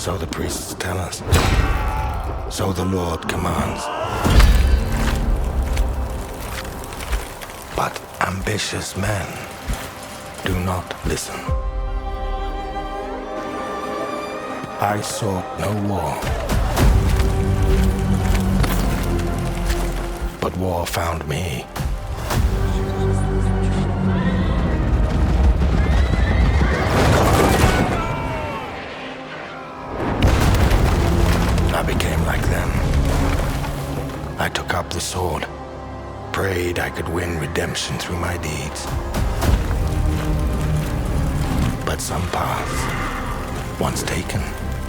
So the priests tell us. So the Lord commands. But ambitious men do not listen. I sought no war, but war found me. I became like them. I took up the sword, prayed I could win redemption through my deeds. But some paths, once taken,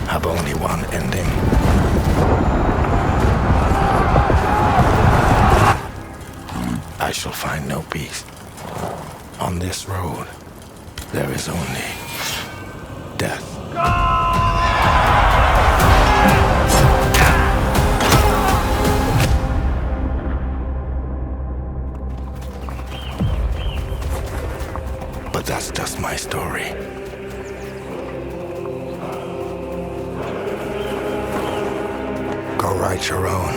have only one ending. I shall find no peace. On this road, there is only death. But that's just my story. Go write your own.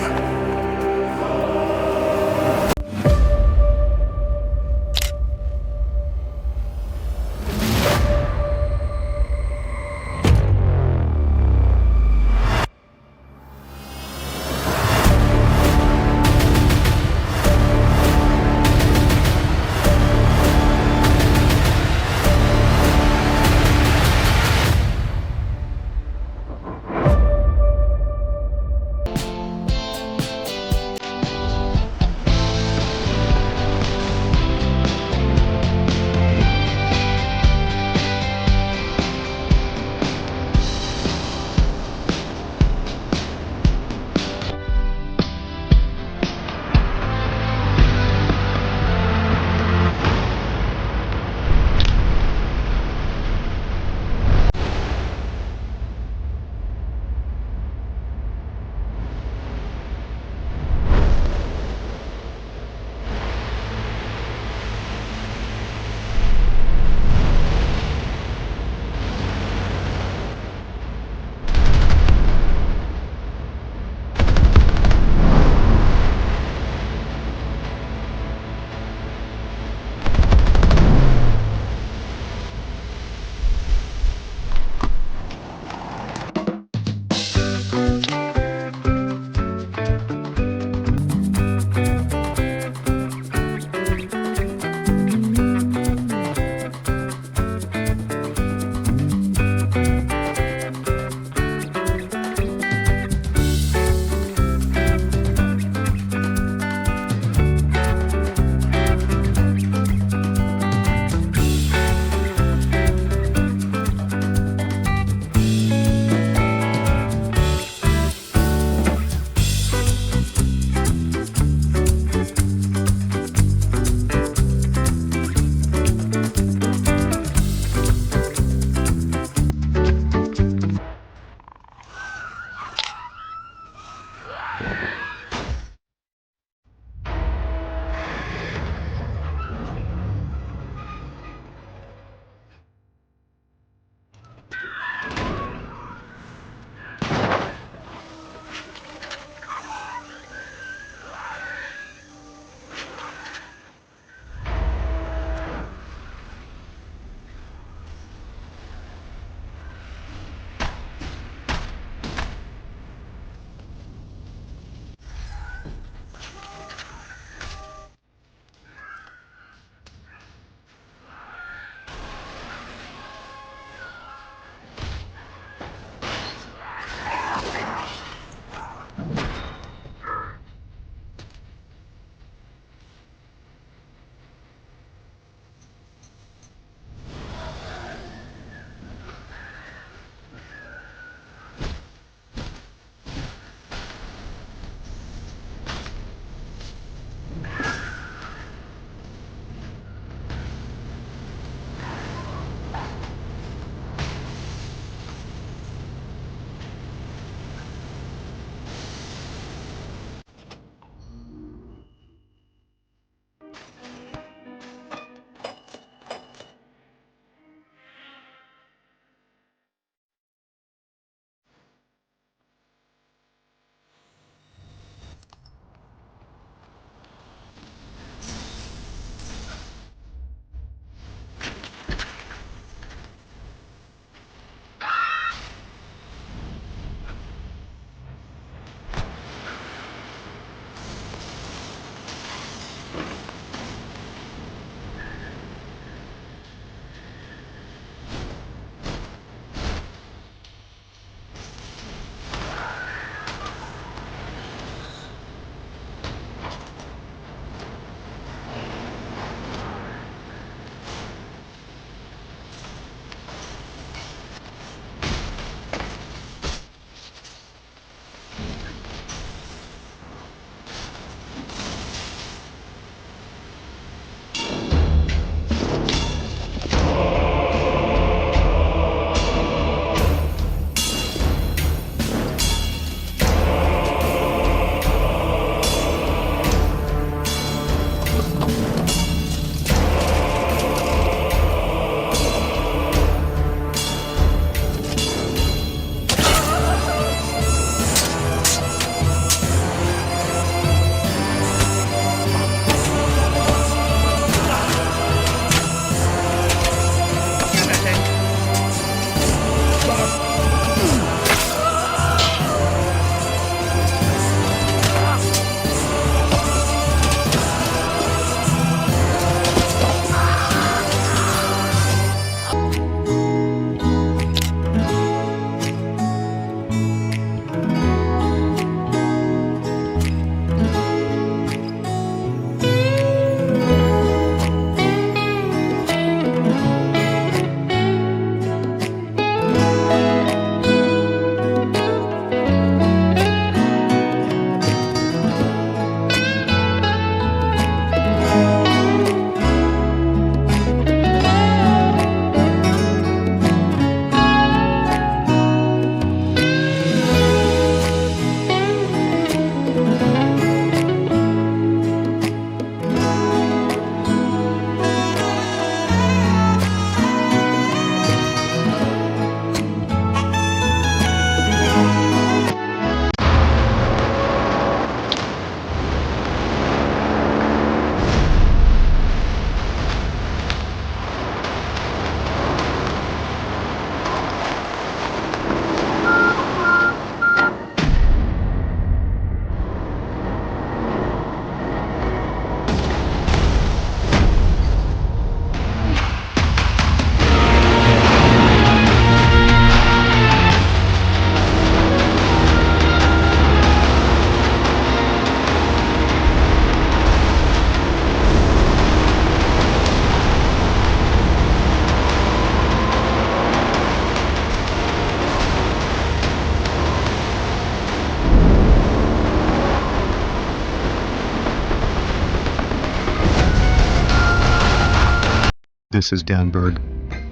Mrs. Danberg.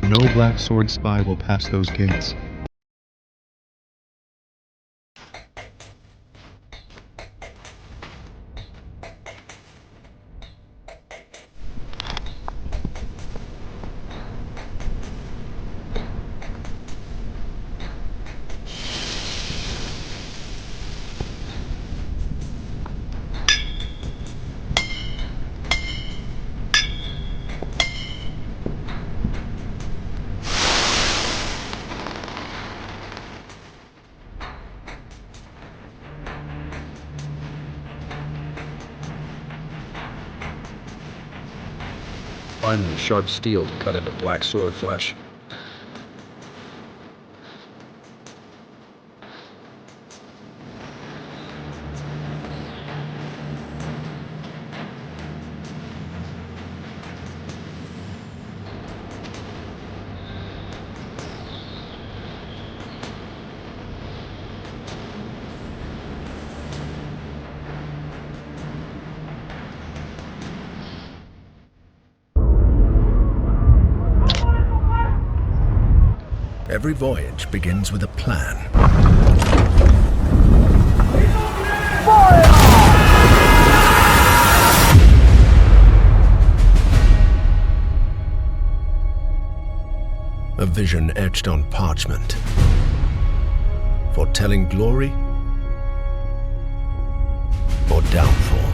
No Black Sword spy will pass those gates. Finally, sharp steel to cut into black sword flesh. Every voyage begins with a plan. A vision etched on parchment, foretelling glory or downfall.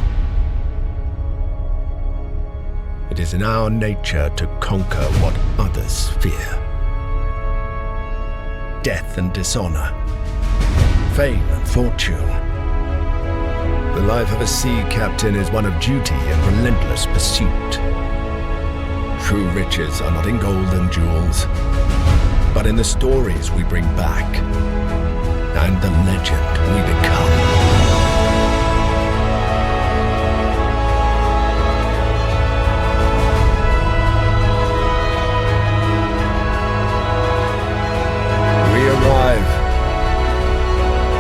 It is in our nature to conquer what others fear. Death and dishonor, fame and fortune. The life of a sea captain is one of duty and relentless pursuit. True riches are not in gold and jewels, but in the stories we bring back and the legend we become.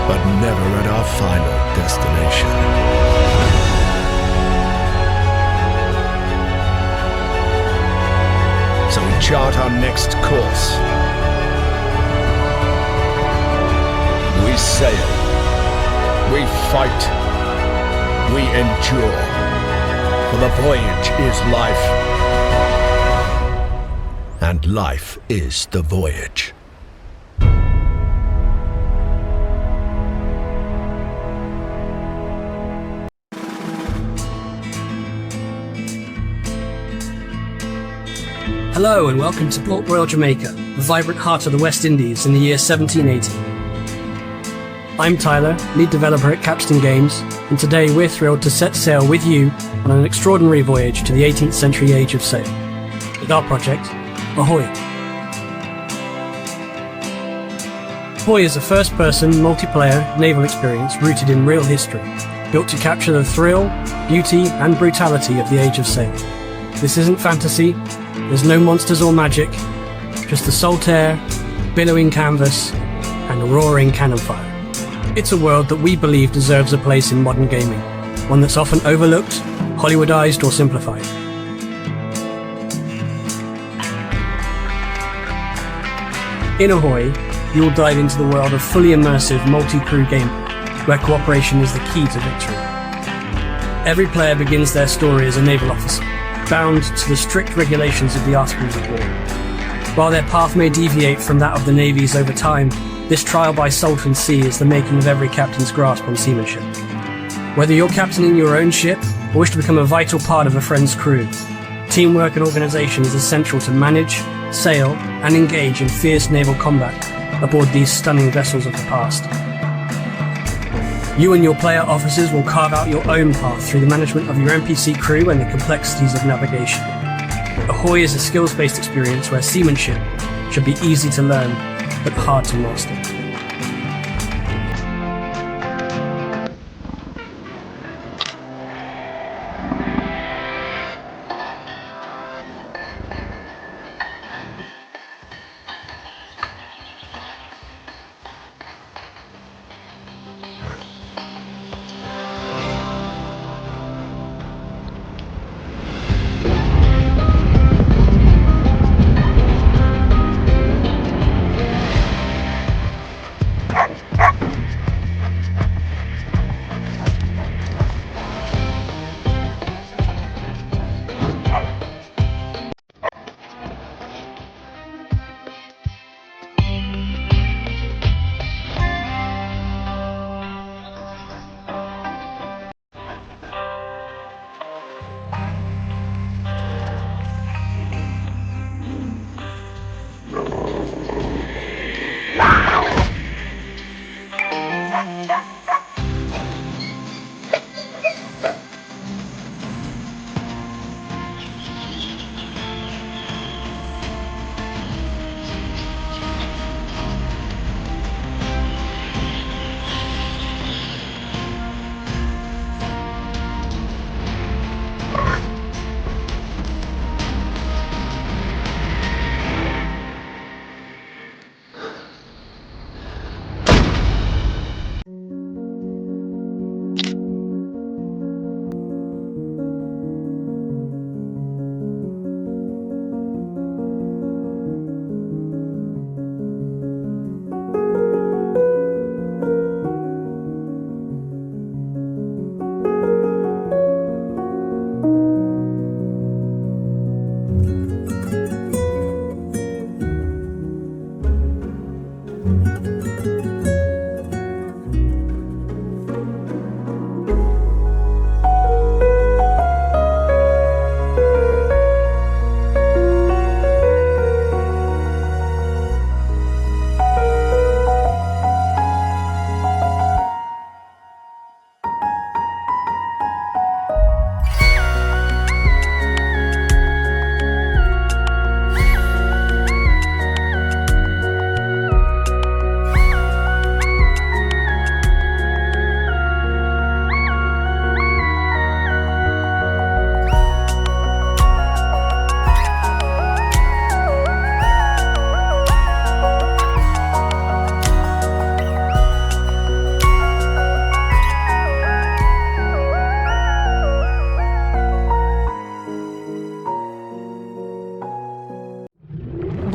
But never at our final destination. So we chart our next course. We sail. We fight. We endure. For the voyage is life. And life is the voyage. Hello and welcome to Port Royal, Jamaica, the vibrant heart of the West Indies in the year 1780. I'm Tyler, lead developer at Capstan Games, and today we're thrilled to set sail with you on an extraordinary voyage to the 18th century age of sail, with our project, Ahoy. Ahoy is a first-person, multiplayer naval experience rooted in real history, built to capture the thrill, beauty, and brutality of the age of sail. This isn't fantasy. There's no monsters or magic, just the salt air, billowing canvas, and a roaring cannon fire. It's a world that we believe deserves a place in modern gaming, one that's often overlooked, Hollywoodized, or simplified. In Ahoy, you'll dive into the world of fully immersive multi-crew gameplay, where cooperation is the key to victory. Every player begins their story as a naval officer, bound to the strict regulations of the Articles of War. While their path may deviate from that of the navies over time, this trial by salt and sea is the making of every captain's grasp on seamanship. Whether you're captaining your own ship or wish to become a vital part of a friend's crew, teamwork and organisation is essential to manage, sail, and engage in fierce naval combat aboard these stunning vessels of the past. You and your player officers will carve out your own path through the management of your NPC crew and the complexities of navigation. Ahoy is a skills-based experience where seamanship should be easy to learn, but hard to master.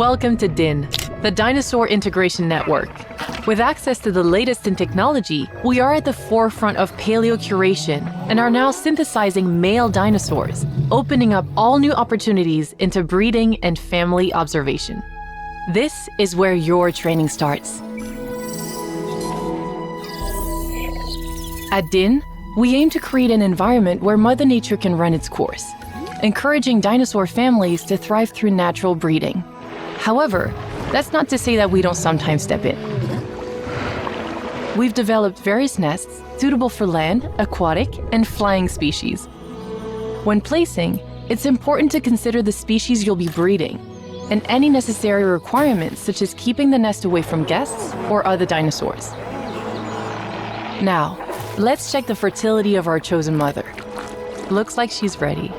Welcome to DIN, the Dinosaur Integration Network. With access to the latest in technology, we are at the forefront of paleocuration and are now synthesizing male dinosaurs, opening up all new opportunities into breeding and family observation. This is where your training starts. At DIN, we aim to create an environment where Mother Nature can run its course, encouraging dinosaur families to thrive through natural breeding. However, that's not to say that we don't sometimes step in. We've developed various nests suitable for land, aquatic, and flying species. When placing, it's important to consider the species you'll be breeding and any necessary requirements such as keeping the nest away from guests or other dinosaurs. Now, let's check the fertility of our chosen mother. Looks like she's ready.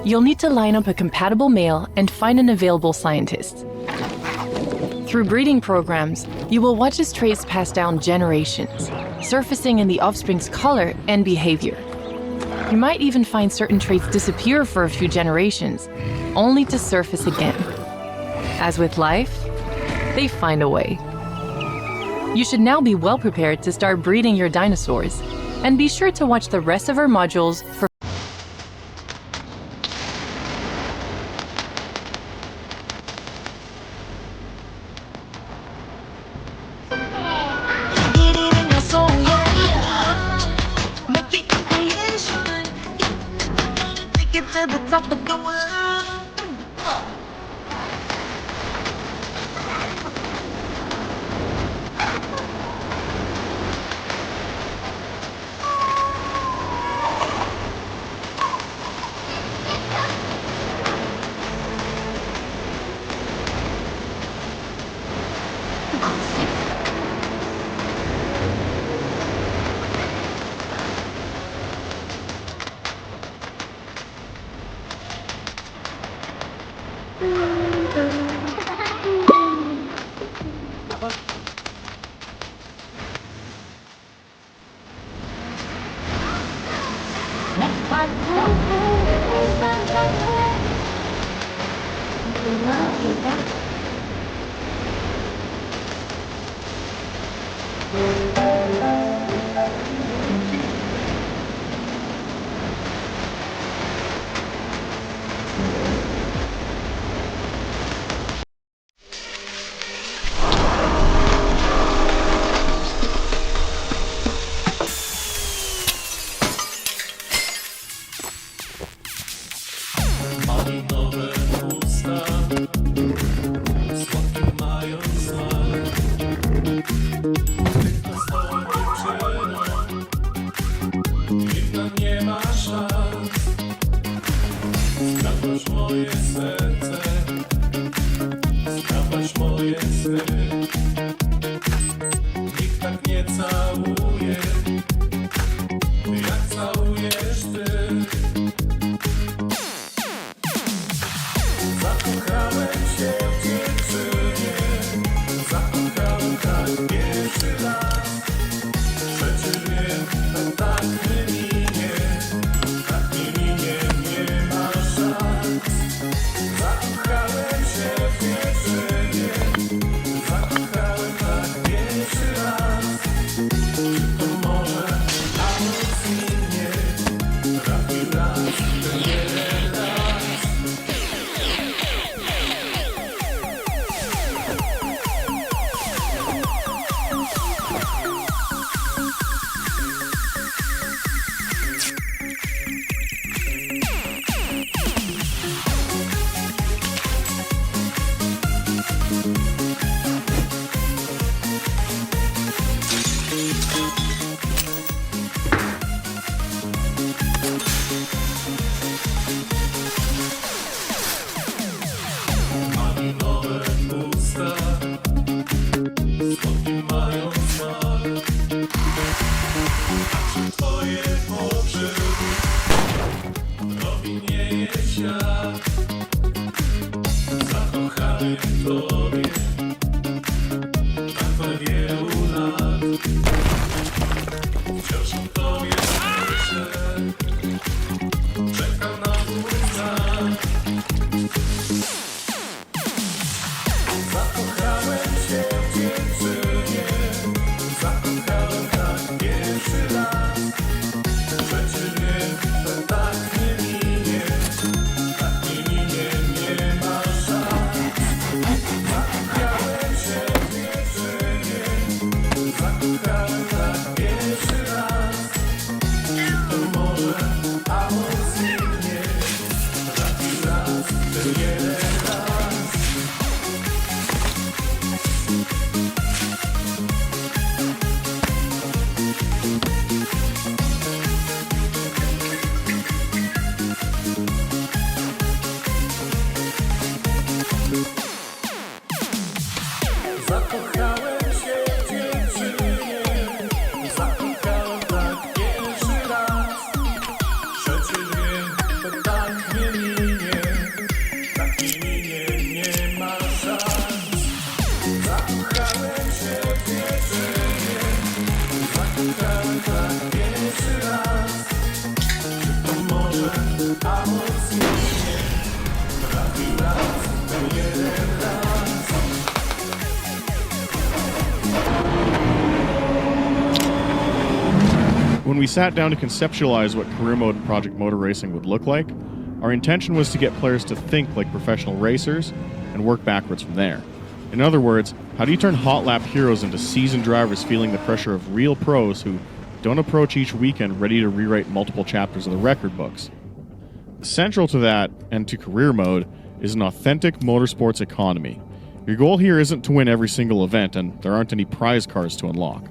You'll need to line up a compatible male and find an available scientist. Through breeding programs, you will watch his traits pass down generations, surfacing in the offspring's color and behavior. You might even find certain traits disappear for a few generations, only to surface again. As with life, they find a way. You should now be well prepared to start breeding your dinosaurs, and be sure to watch the rest of our modules for When we sat down to conceptualize what career mode in Project Motor Racing would look like, our intention was to get players to think like professional racers and work backwards from there. In other words, how do you turn hot lap heroes into seasoned drivers feeling the pressure of real pros who don't approach each weekend ready to rewrite multiple chapters of the record books? Central to that, and to career mode, is an authentic motorsports economy. Your goal here isn't to win every single event, and there aren't any prize cars to unlock.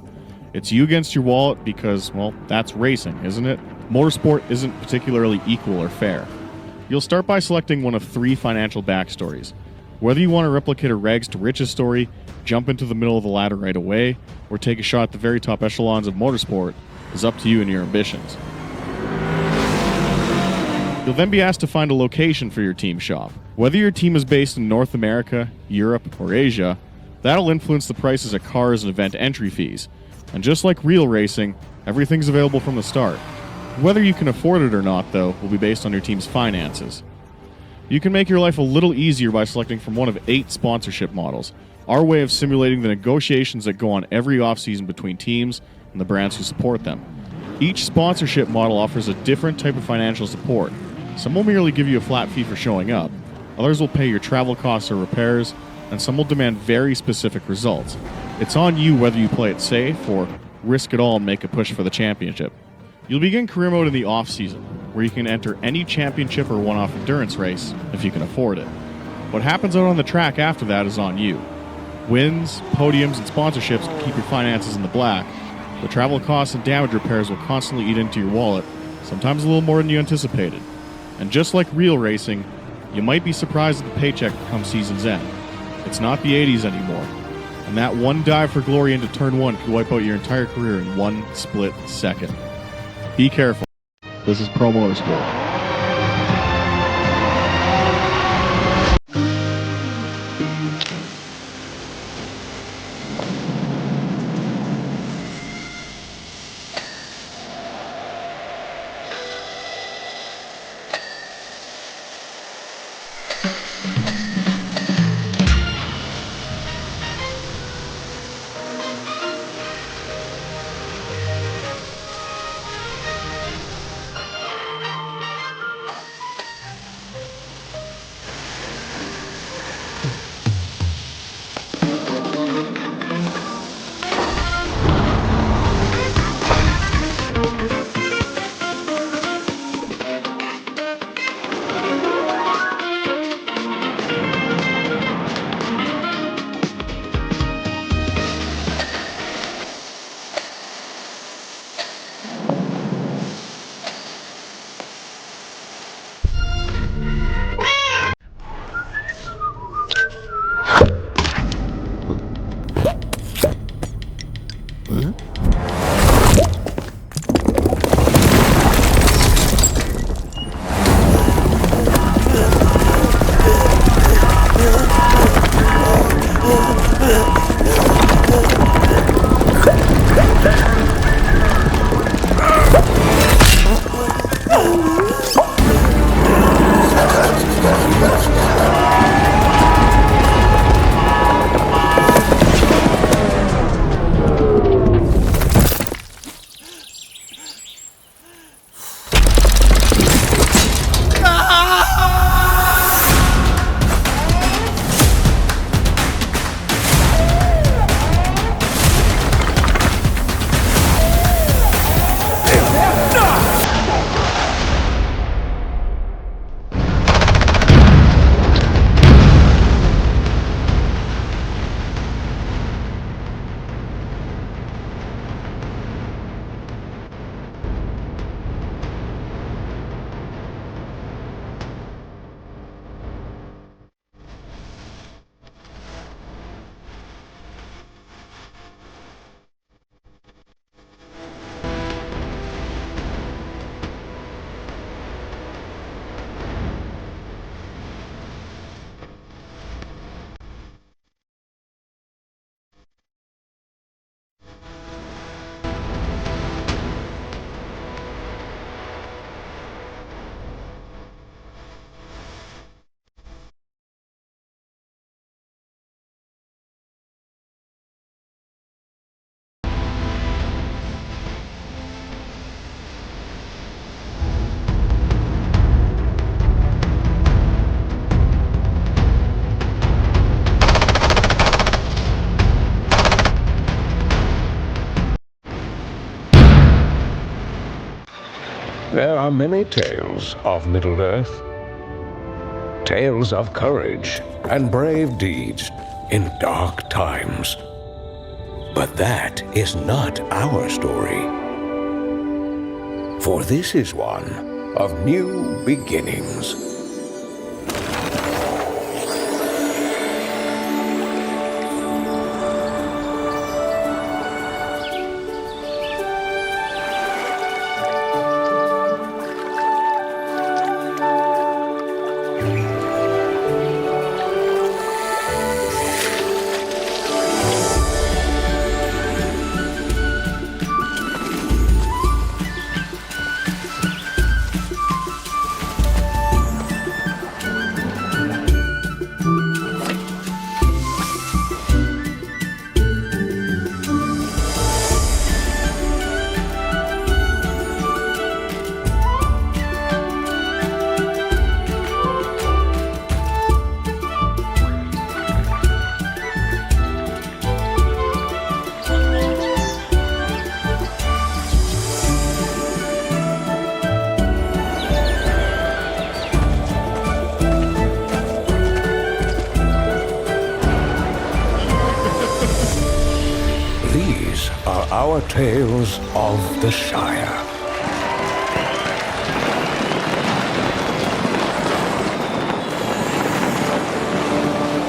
It's you against your wallet because, well, that's racing, isn't it? Motorsport isn't particularly equal or fair. You'll start by selecting one of 3 financial backstories. Whether you want to replicate a rags to riches story, jump into the middle of the ladder right away, or take a shot at the very top echelons of motorsport is up to you and your ambitions. You'll then be asked to find a location for your team shop. Whether your team is based in North America, Europe, or Asia, that'll influence the prices of cars and event entry fees. And just like real racing, everything's available from the start. Whether you can afford it or not, though, will be based on your team's finances. You can make your life a little easier by selecting from one of 8 sponsorship models, our way of simulating the negotiations that go on every offseason between teams and the brands who support them. Each sponsorship model offers a different type of financial support. Some will merely give you a flat fee for showing up, others will pay your travel costs or repairs, and some will demand very specific results. It's on you whether you play it safe or risk it all and make a push for the championship. You'll begin career mode in the off-season, where you can enter any championship or one-off endurance race if you can afford it. What happens out on the track after that is on you. Wins, podiums, and sponsorships can keep your finances in the black, but travel costs and damage repairs will constantly eat into your wallet, sometimes a little more than you anticipated. And just like real racing, you might be surprised at the paycheck come season's end. It's not the 80s anymore. And that one dive for glory into turn 1 could wipe out your entire career in one split second. Be careful. This is Pro Motorsport. There are many tales of Middle-earth. Tales of courage and brave deeds in dark times. But that is not our story. For this is one of new beginnings. These are our tales of the Shire.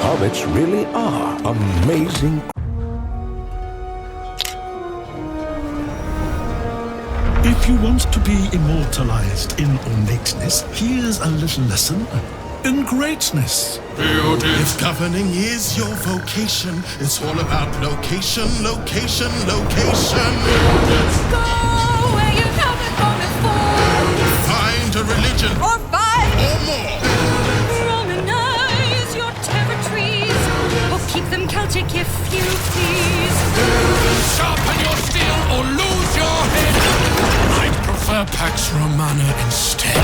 Hobbits really are amazing. If you want to be immortalized in ornateness, here's a little lesson in greatness. If governing is your vocation, it's all about location, location, location. Go where you haven't gone before. Find a religion Or five. or more. Romanize your territories. Or keep them Celtic if you please. Sharpen your steel or lose your head. I'd prefer Pax Romana instead.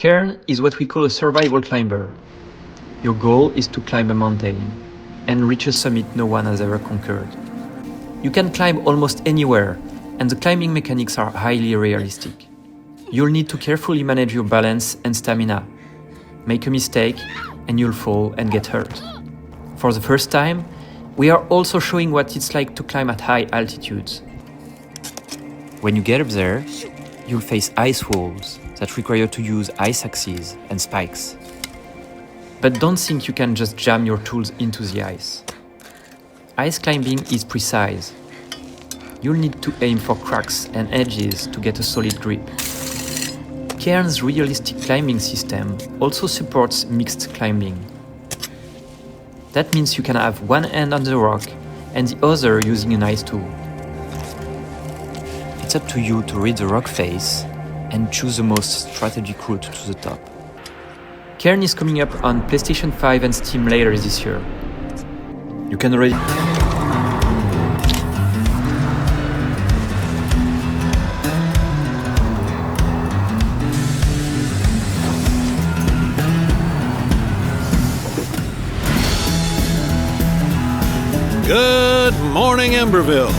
Cairn is what we call a survival climber. Your goal is to climb a mountain and reach a summit no one has ever conquered. You can climb almost anywhere, and the climbing mechanics are highly realistic. You'll need to carefully manage your balance and stamina. Make a mistake, and you'll fall and get hurt. For the first time, we are also showing what it's like to climb at high altitudes. When you get up there, you'll face ice walls that require you to use ice axes and spikes. But don't think you can just jam your tools into the ice. Ice climbing is precise. You'll need to aim for cracks and edges to get a solid grip. Cairn's realistic climbing system also supports mixed climbing. That means you can have one hand on the rock and the other using an ice tool. It's up to you to read the rock face and choose the most strategic route to the top. Cairn is coming up on PlayStation 5 and Steam later this year. You can already... Good morning, Emberville.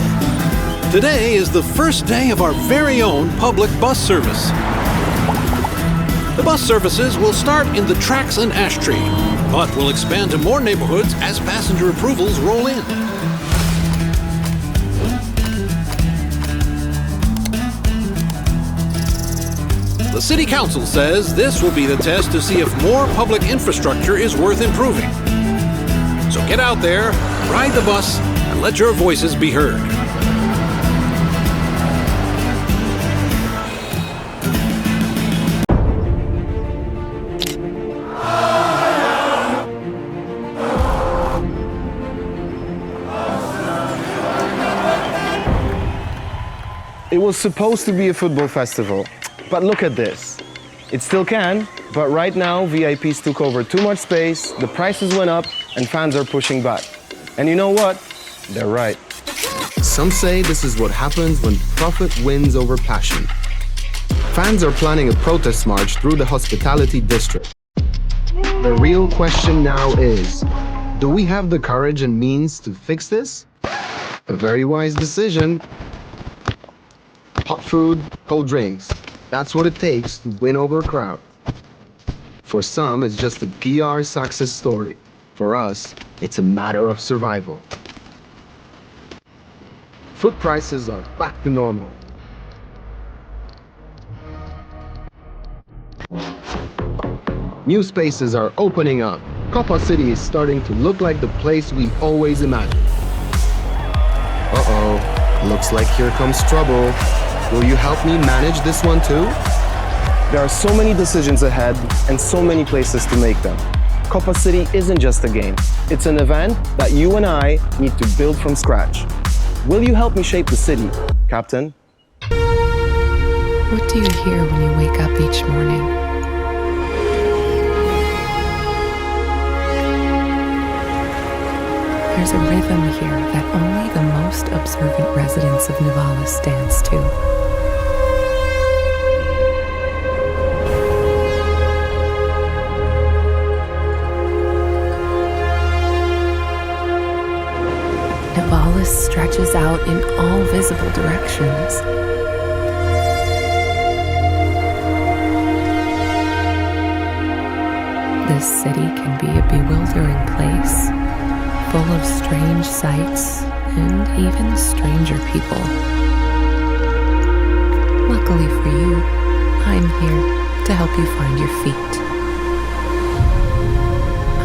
Today is the first day of our very own public bus service. The bus services will start in the Tracks and Ash Tree, but will expand to more neighborhoods as passenger approvals roll in. The City Council says this will be the test to see if more public infrastructure is worth improving. So get out there, ride the bus, and let your voices be heard. It was supposed to be a football festival, but look at this. It still can, but right now VIPs took over too much space, the prices went up, and fans are pushing back. And you know what? They're right. Some say this is what happens when profit wins over passion. Fans are planning a protest march through the hospitality district. The real question now is, do we have the courage and means to fix this? A very wise decision. Hot food, cold drinks. That's what it takes to win over a crowd. For some, it's just a PR success story. For us, it's a matter of survival. Food prices are back to normal. New spaces are opening up. Copa City is starting to look like the place we always imagined. Uh-oh, looks like here comes trouble. Will you help me manage this one too? There are so many decisions ahead and so many places to make them. Copa City isn't just a game. It's an event that you and I need to build from scratch. Will you help me shape the city, Captain? What do you hear when you wake up each morning? There's a rhythm here that only the most observant residents of Nivalis dance to. Nivalis stretches out in all visible directions. This city can be a bewildering place, full of strange sights and even stranger people. Luckily for you, I'm here to help you find your feet.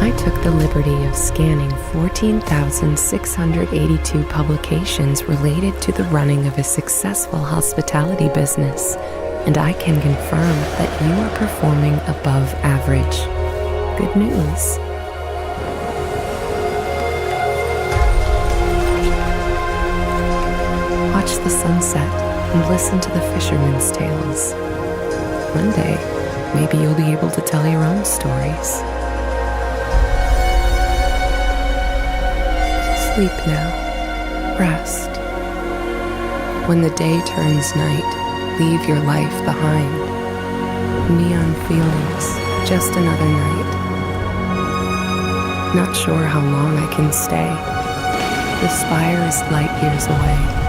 I took the liberty of scanning 14,682 publications related to the running of a successful hospitality business, and I can confirm that you are performing above average. Good news. Watch the sunset and listen to the fishermen's tales. One day, maybe you'll be able to tell your own stories. Sleep now. Rest. When the day turns night, leave your life behind. Neon feelings, just another night. Not sure how long I can stay. The spire is light years away.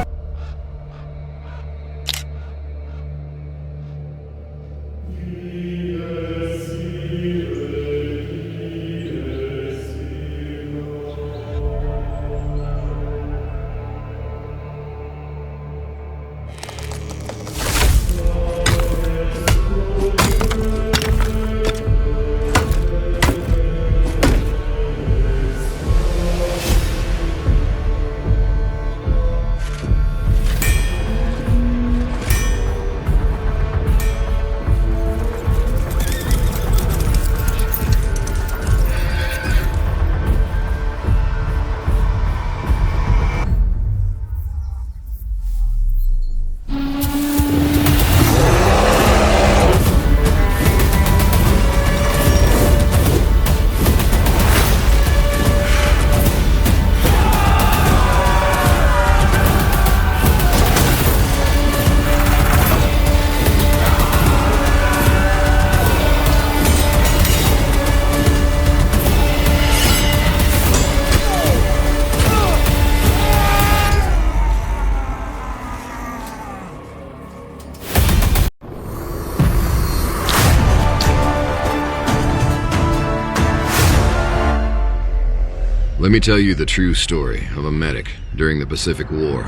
Let me tell you the true story of a medic during the Pacific War.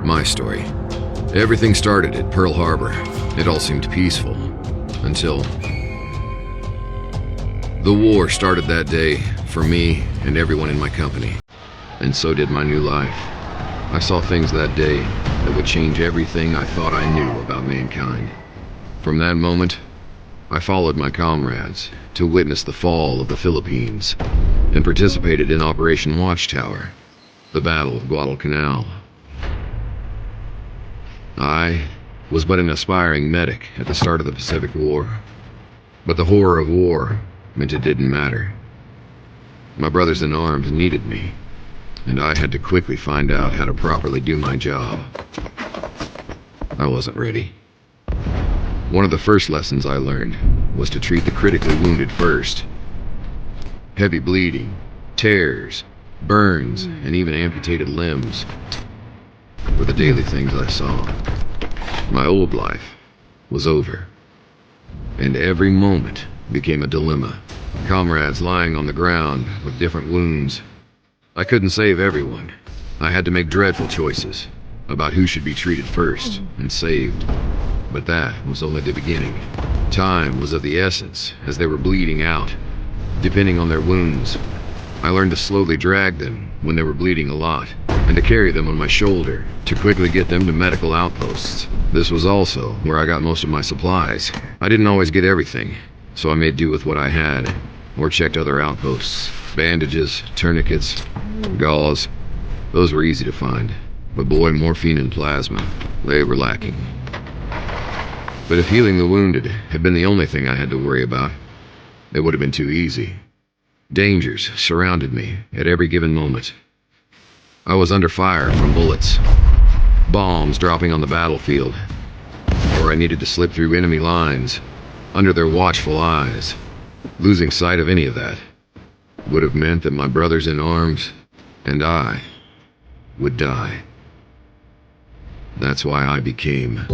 My story. Everything started at Pearl Harbor. It all seemed peaceful until the war started that day for me and everyone in my company. And so did my new life. I saw things that day that would change everything I thought I knew about mankind. From that moment, I followed my comrades to witness the fall of the Philippines and participated in Operation Watchtower, the Battle of Guadalcanal. I was but an aspiring medic at the start of the Pacific War, but the horror of war meant it didn't matter. My brothers in arms needed me, and I had to quickly find out how to properly do my job. I wasn't ready. One of the first lessons I learned was to treat the critically wounded first. Heavy bleeding, tears, burns, and even amputated limbs were the daily things I saw. My old life was over, and every moment became a dilemma. Comrades lying on the ground with different wounds. I couldn't save everyone. I had to make dreadful choices about who should be treated first and saved. But that was only the beginning. Time was of the essence as they were bleeding out, depending on their wounds. I learned to slowly drag them when they were bleeding a lot, and to carry them on my shoulder to quickly get them to medical outposts. This was also where I got most of my supplies. I didn't always get everything, so I made do with what I had, or checked other outposts. Bandages, tourniquets, gauze, those were easy to find. But boy, morphine and plasma, they were lacking. But if healing the wounded had been the only thing I had to worry about, it would have been too easy. Dangers surrounded me at every given moment. I was under fire from bullets, bombs dropping on the battlefield, or I needed to slip through enemy lines under their watchful eyes. Losing sight of any of that would have meant that my brothers in arms and I would die. That's why I became